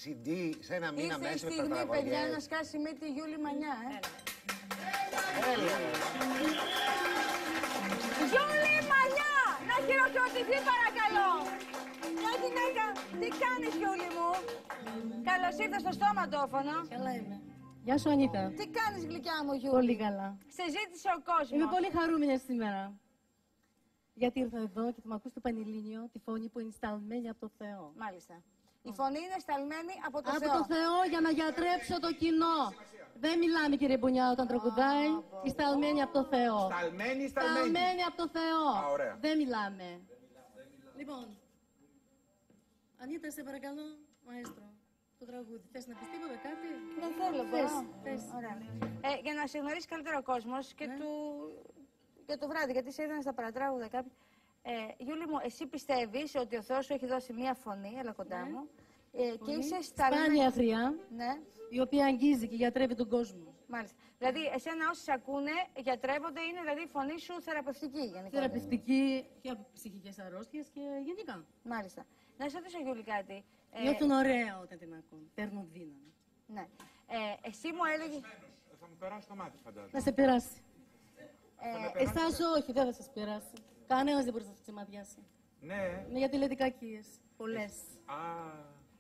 CD σε ένα μήνα μέσα. Ήρθε η στιγμή, παιδιά, να σκάσει με τη Γιούλη Μανιά, Γιούλη Μανιά! Να χειροκροτηθεί, παρακαλώ! Μια γυναίκα, τι κάνεις, Γιούλη μου? Καλώς ήρθες στο στόματόφωνο. Καλά είμαι. Γεια σου, Ανίτα. Τι κάνεις, γλυκιά μου, Γιούλη? Πολύ καλά. Σε ζήτησε ο κόσμος. Είμαι πολύ χαρούμενη σήμερα. Γιατί ήρθα εδώ και θα μ' ακούς στο Πανελλήνιο τη φωνή που είναι σταλμένη από το Θεό. Μάλιστα. Η φωνή είναι σταλμένη από το Θεό. Από το Θεό για να γιατρέψω το κοινό. Δεν μιλάμε, κύριε Μπουνιά, όταν τραγουδάει. Η σταλμένη από το Θεό. Σταλμένη ή σταλμένη από το Θεό. Ωραία. Δεν μιλάμε. Λοιπόν, Ανίτα, σε παρακαλώ, μαέστρο. Το τραγούδι. Θες να πεις τίποτα, κάτι? Δεν θέλω, θες. Ωραία. Για να σε γνωρίσει καλύτερο ο κόσμος και για το βράδυ, γιατί σε είδανε στα παρατράγουδα κάποιοι. Γιούλη μου, εσύ πιστεύεις ότι ο Θεός σου έχει δώσει μία φωνή, έλα κοντά μου, και είσαι σταλμένη. Σπάνια χρειά, ναι, η οποία αγγίζει και γιατρεύει τον κόσμο. Μάλιστα. Δηλαδή, εσένα όσοι σε ακούνε, γιατρεύονται, είναι δηλαδή η φωνή σου θεραπευτική γενικά. Θεραπευτική για ψυχικές αρρώστιες και γενικά. Μάλιστα. Να σε ρωτήσω, Γιούλη, κάτι. Νιώθουν ωραία όταν την ακούν. Παίρνουν δύναμη. Ναι. Εσύ μου έλεγες. Θα μου περάσει το μάτι, φαντάζομαι. Να σε περάσει. Εσάς όχι, δεν θα σας περάσει. Κανένας δεν μπορεί να σας ξεματιάσει. Ναι. Είναι για τηλετικακίες. Πολλές.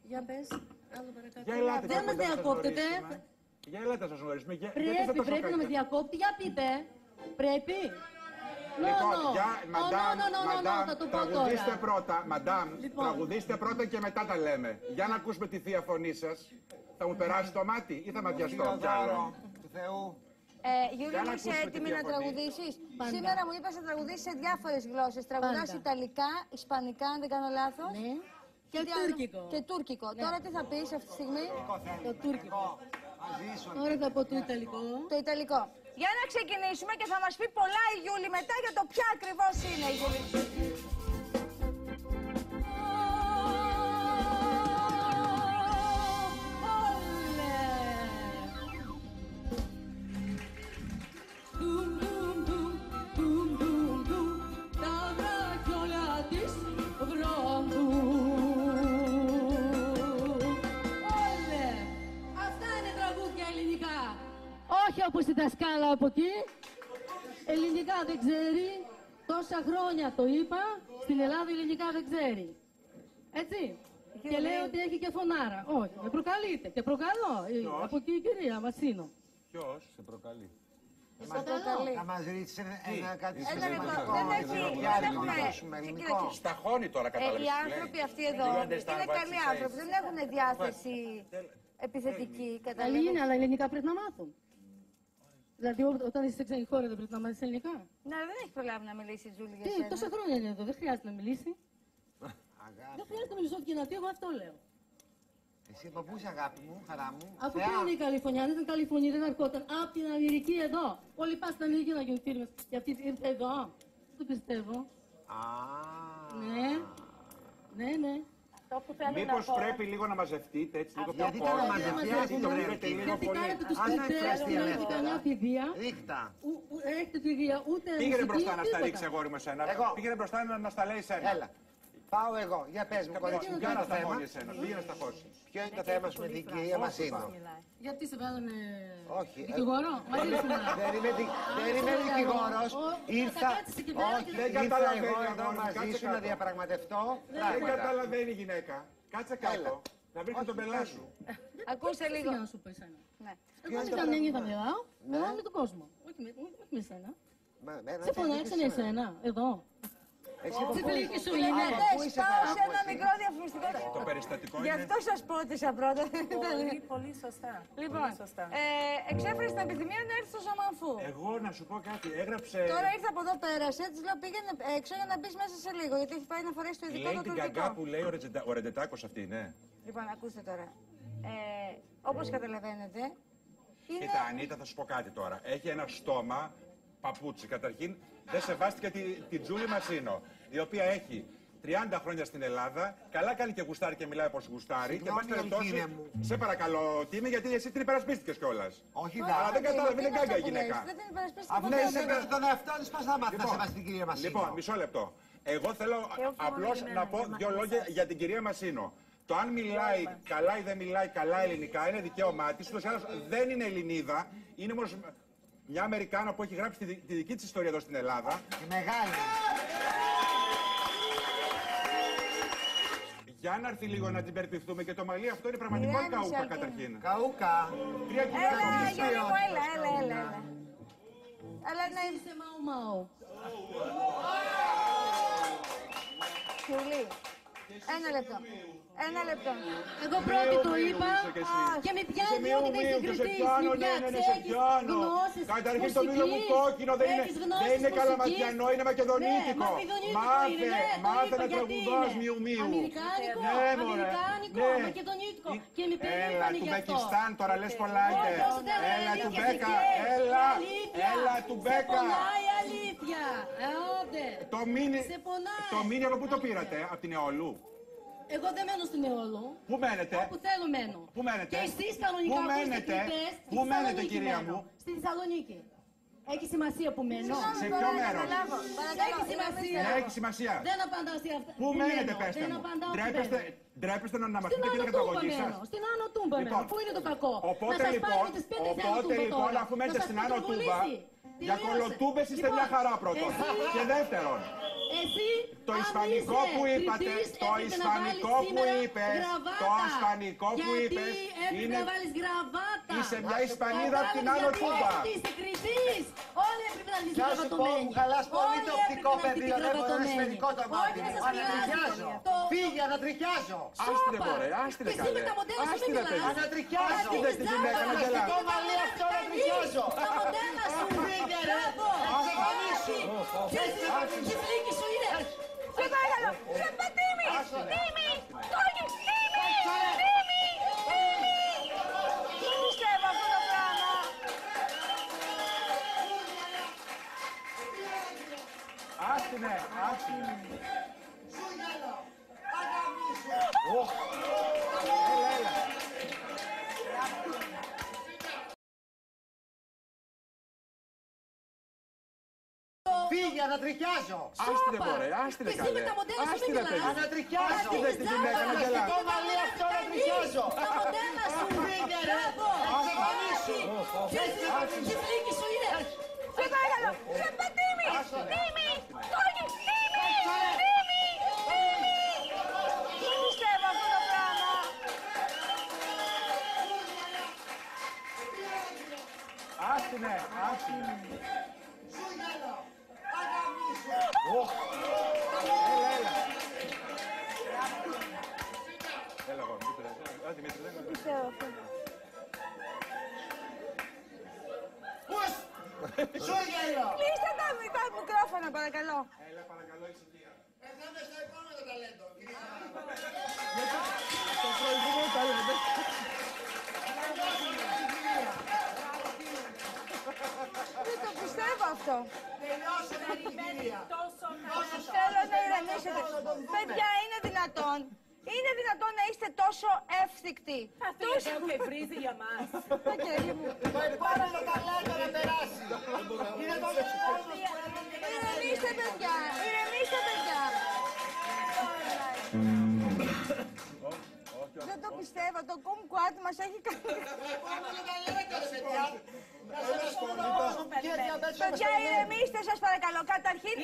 Για πες. Άλλο παρακάτω. Δεν μας διακόπτετε. Για ελάτε να σας γνωρίσουμε. Πρέπει να με διακόπτει. Για πείτε. Πρέπει. Μαντάμ, τραγουδίστε πρώτα. Μαντάμ, τραγουδίστε πρώτα και μετά τα λέμε. Για να ακούσουμε τη θεία φωνή σας. Θα μου περάσει το μάτι ή θα ματιαστώ κι άλλο? Του Θεού. Γιούλη, είσαι έτοιμη να τραγουδήσεις? Σήμερα μου είπες να τραγουδήσεις σε διάφορες γλώσσες. Τραγουδάς Ιταλικά, Ισπανικά, αν δεν κάνω λάθος. Ναι. Και τουρκικό. Και τουρκικό. Ναι. Τώρα τι θα πεις αυτή τη στιγμή? Το τουρκικό. Τώρα θα πω το Ιταλικό. Το Ιταλικό. Για να ξεκινήσουμε και θα μας πει πολλά η Γιούλη μετά για το ποια ακριβώς είναι η Γιούλη. Όχι όπως η δασκάλα από εκεί. Ελληνικά δεν ξέρει. Τόσα χρόνια το είπα. Στην Ελλάδα ελληνικά δεν ξέρει. Έτσι. Και λέει ότι έχει και φωνάρα. Όχι, με προκαλείτε. Και προκαλώ. Από εκεί η κυρία Μασίνο. Ποιος σε προκαλεί? Θα μας ρίξει κάτι σημαντικό. Δεν έχουμε. Σταχώνει τώρα, καταλαβαίνεις. Οι άνθρωποι αυτοί εδώ είναι καλοί άνθρωποι. Δεν έχουν διάθεση επιθετική. Καλή, αλλά ελληνικά πρέπει να μάθουν. Δηλαδή, όταν είσαι σε ξένη χώρα δεν πρέπει να μάθεις ελληνικά. Ναι, δεν έχει προλάβει να μιλήσει η Τζούλη για σένα. Τόσα χρόνια είναι εδώ, δεν χρειάζεται να μιλήσει. Δεν χρειάζεται να μιλήσω ό,τι και να πει, εγώ αυτό λέω. Εσύ από πού είσαι, αγάπη μου, χαρά μου? Από πού είναι η Καλιφωνιά, δεν ήταν Καλιφωνία, δεν αρκόταν. Από την Αμερική εδώ. Όλοι πάνε στην Αμερική να γίνουν φίλοι μας. Και αυτή ήρθε εδώ. Δεν το πιστεύω. Ναι. Μήπως πρέπει λίγο να μαζευτείτε, έτσι, λίγο πιο γιατί να μαζευτείτε, γιατί κάνετε τους κριτές που να έχετε καμιά παιδεία. Ρίχτα. Έχετε παιδεία ούτε πήγαινε μπροστά να στα ρίξει αγόρι με σένα. Πήγαινε μπροστά να στα λέει σένα. Έλα. Πάω εγώ. Για πες μου, κορίτσι μου, ποιο είναι το θέμα? Πήγαινε στα χώσει. Ποιο είναι το θέμα σου με την κυρία Μασίνο? Γιατί σε βάλανε δικηγόρο? Μαζί σου δεν είμαι δικηγόρος. Ήρθα εγώ εδώ μαζί σου να διαπραγματευτώ. Δεν καταλαβαίνει η γυναίκα. Κάτσε κάτω. Να βρει και τον πελά σου. Ακούστε λίγο. Για να σου πω εσένα. Εγώ δεν θα μιλάω με τον κόσμο. Όχι με εσένα. Σε φωνάξανε εσένα, εδώ. Τσιπλίκι σου είναι. Πάω σε ένα μικρό διαφημιστικό. Το περιστατικό είναι. Γι' αυτό σας πότισα πρώτα. Πολύ σωστά. Λοιπόν, εξέφρασε την επιθυμία να έρθει στο Ζαμανφού. Εγώ να σου πω κάτι, έγραψε. Τώρα ήρθα από εδώ, πέρασε, της λέω πήγαινε έξω για να μπει μέσα σε λίγο. Γιατί έχει πάει να φορέσει το ειδικό του τουρκικό. Λέει την καγκά που λέει ο Ρεντετάκος αυτή, ναι. Λοιπόν, ακούστε τώρα. Όπως καταλαβαίνετε. Κοίτα, Ανίτα, θα σου πω κάτι τώρα. Έχει ένα στόμα. Παπούτσι. Καταρχήν, δεν σεβάστηκε την Τζούλη Μασίνο, η οποία έχει 30 χρόνια στην Ελλάδα. Καλά κάνει και γουστάρει και μιλάει όπως γουστάρει. Και πας περιπτώσει. Σε παρακαλώ, Τίμη, γιατί εσύ την υπερασπίστηκες κιόλας. Όχι, αλλά δεν κατάλαβε, είναι γκάγκα γυναίκα. Δεν την υπερασπίστηκε. Αυτό είναι τον εαυτό της, πώς θα μάθει να σεβαστεί την κυρία Μασίνο? Λοιπόν, μισό λεπτό. Εγώ θέλω απλώς να πω δύο λόγια για την κυρία Μασίνο. Το αν μιλάει καλά ή δεν μιλάει καλά ελληνικά είναι δικαίωμά της. Ούτως ή άλλως δεν είναι Ελληνίδα. Είναι όμως μια Αμερικάνα που έχει γράψει τη δική της ιστορία εδώ στην Ελλάδα. Η μεγάλη. Για να έρθει λίγο να την περπιφθούμε και το μαλλί αυτό είναι πραγματικό καούκα καταρχήν. Καούκα. 3 κιλά Έλα, Γιώργη μου, έλα. Αλλά να Είσαι μαου. Γιούλη, ένα λεπτό. Εγώ πρώτη το είπα και με πιάνει ότι δεν είσαι κριτής. Έχεις γνώσεις Καταρχήν το μήλο μου κόκκινο δεν είναι καλαματιανό, είναι μακεδονίτικο. Μάθε να τραγουδάς μιου μιου. Αμερικάνικο, μακεδονίτικο. Και με περίπανε γι' αυτό. Έλα, του Μπεκιστάν τώρα λες κολλάτε. Έλα, του Μπέκα. Έλα, του Μπέκα. Πονάει αλήθεια. Το μήνυ από πού το πήρατε, από την Εόλου? Εγώ δεν μένω στην Εόλου. Πού μένετε? Όπου θέλω μένω. Πού μένετε? Και εσείς κανονικά που είστε κριτές, Πού μένετε, κυρία μου? Στη Θεσσαλονίκη. Έχει σημασία που μένω. Σε ποιο μέρος? Έχει σημασία. Ναι, έχει σημασία. Δεν απαντάω σε αυτά. Πού μένετε, πέστε μου? Ντρέπεστε να μας πείτε και την καταγωγή σας? Στην Άνω Τούμπα μένω. Πού είναι το κακό? Οπότε λοιπόν, αφού μένετε στην Άνω Τούμπα, για κολοτούμπες είστε μια χαρά πρώτον. Και δεύτερον, εσύ το ισπανικό που είπατε, το ισπανικό που είπες, είναι... Είσαι μια Ισπανίδα από την Άνω Τούμπα. Είσαι κριτής. Όλοι έπρεπε να είστε Θα σου πω, μου χαλάς πολύ το οπτικό πεδίο, δεν έχω ένα σφαιρικό το μάτι μου. Ανατριχιάζω. Φύγε, ανατριχιάζω. Άστρε μωρέ, άστρε καλέ. Άστρε παιδί. Ανατριχιάζω. Άστρε την γυναίκα να γελάς. Το μαλλί αυτό ανατριχιάζω. Τα μοντέλα σου. Φύγε ρε. Τι φλίκη σου είναι. Σε παρακαλώ, Τίμη! Τίμη! Δεν πιστεύω αυτό το πράγμα. Άστινε, άστινε. Φύγε, ανατριχιάζω. Άστρε μωρέ, άστρε καλέ. Άστρε παιδί. Ανατριχιάζω. Άστρε την γυναίκα να γελάς. Το μαλλί αυτό ανατριχιάζω. Τα μοντέλα σου. Φύγε ρε. Τι φλίκη σου είναι. Σε παρακαλώ, Τίμη! Τίμη! Δεν πιστεύω αυτό το πράγμα. Άστινε, άστινε. Έλα εγώ, Δημήτρη, δεν Πιστεύω αυτό. Κλείστε τα μικρόφωνα, παρακαλώ. Έλα, παρακαλώ, ησυχία. Έρχομαι στο επόμενο ταλέντο. Στο προηγούμενο ταλέντο. Δεν το πιστεύω αυτό. Τελειώσαμε την κυρία. Θέλω να ηρεμήσετε. Παιδιά, είναι δυνατόν. Είναι δυνατόν να είστε τόσο εύθυκτοι. Αυτό που βρίζει για μας. Τα χέρια μου. Το επόμενο ταλέντο να περάσει. Είναι τόσο κόσμος. Ηρεμήστε, παιδιά. Ηρεμήστε, παιδιά. Δεν το πιστεύω. Το κουμκουάτ μας έχει κάνει. Παιδιά, ηρεμήστε, σας παρακαλώ. Καταρχήν,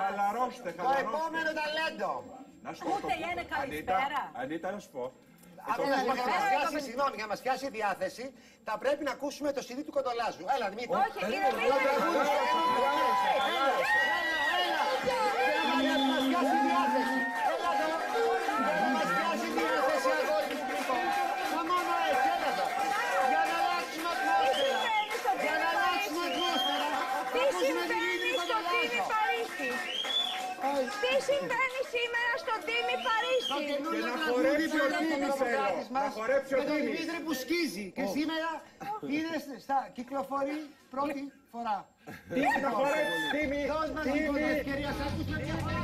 Χαλαρώστε, Το επόμενο ταλέντο. Ούτε είναι καλησπέρα. Ανίτα, να σου πω. Συγγνώμη, για να μας πιάσει η διάθεση, θα πρέπει να ακούσουμε το CD του Κοντολάζου. Έλα, Δημήτρη. Όχι, ηρεμήστε. Τι συμβαίνει σήμερα στο Τίμη Παρίσι? Και να χορέψει ο Τίμης θέλω. Να χορέψει ο Με τον Τίμης. Δημήτρη που σκίζει. Και σήμερα είναι κυκλοφορεί πρώτη φορά. Να χορέψει, Τίμη. Δώσ' μας λοιπόν την ευκαιρία, σ' ακούσουμε μια φορά.